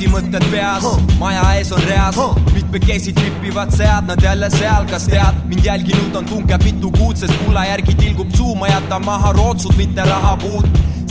Mõtted peas, maja ees on reas mitmekesi tripivad sead, nad jälle seal, kas tead mind jälginud on tunkeb mitu kuud, sest kulla järgi tilgub suu, ma jätan maha rootsud, mitte rahapuud.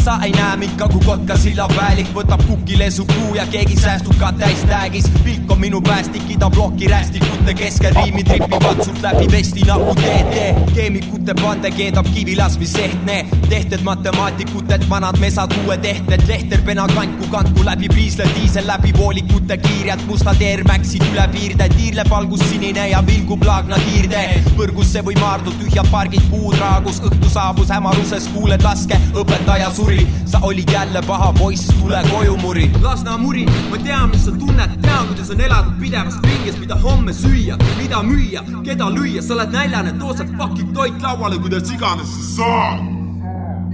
Sa ei näe mind ka kui kotka sillapäelik, võtab kukile su kuu ja keegi säästub ka täis täägis. Pilk on minu päästikida bloki rästikute keskel, riimi tripivad sult läbi vesti nagu TT. Keemikute pande keedab kivilasmis ehtne, tehted matemaatikutelt vanad mesad uue tehted. Lehter pena kanku läbi priisle diisel läbi voolikute kiirjad, mustad Airmaxid üle piirde, tiirleb algus sinine ja vilgub laagna kiirde. Põrgusse või maardu tühjad pargid puudraagus, õhtu saabus hämaruses kuuled laske, õpetaja suri. Sa olid jälle paha poiss, tule koju muri. Lasna muri, ma tean mis sa tunned, tean kuidas on elatud pidevas pinges, mida homme süüa, mida müüa, keda lüüa. Sa oled näljane, toosad pakid toit lauale, kuidas iganes sa saad.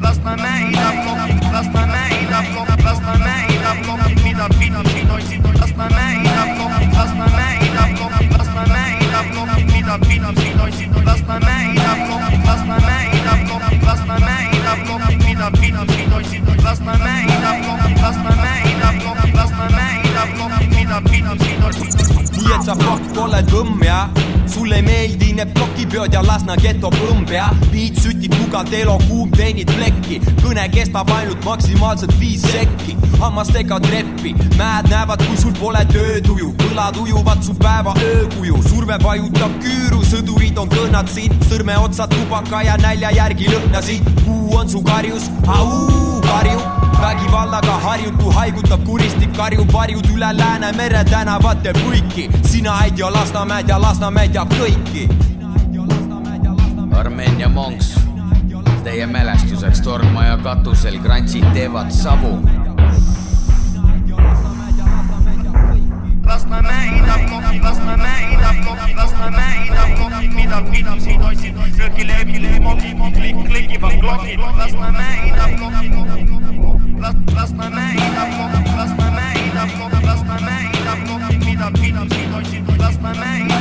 Las ma mäida bloki, las ma mäida bloki, las ma mäida bloki, mida pidamsi toitsid. Las ma mäida bloki, las ma mäida bloki, las ma mäida bloki, mida pidamsi toitsid. Las ma mäida bloki, las ma mäida bloki, las ma mäida bloki, mida pidamsi toitsid. Las ma mäida bloki, las ma mäida bloki, las ma mäida bloki, mida pidamsi toitsid. Nii et sa fakt oled õmm ja sul ei meeldi need blokipeod ja lasna geto põmb ja piit sütib kugad elo kuum teenid plekki. Kõne kestab ainult maksimaalselt 5 sekki. Hammastega treppi, mäed näevad kui sul pole töötuju. Põlad ujuvad su päeva öökuju, surve vajutab küüru, sõdurid on kõhnad siin. Sõrme otsad tubaka ja nälja järgi lõhnasid. Kuu on su karjus, karju. Vägivallaga harjutu haigutab kuristik, karjub varjud üle Läänemere tänavate põiki. Sina häid ja Lasnamäed ja kõiki. Armeenia Monks, teie mälestuseks tornmaja katusel krantsid teevad sabu. Las ma mäida bloki, las ma mäida bloki, las ma mäida bloki, mida pidamsi toitsid. Rööki leebile mogi, klikivad klokid. Las ma mäida bloki, las ma mäida bloki, las ma mäida bloki, las ma mäida bloki, mida pidamsi toitsid. Las ma mäida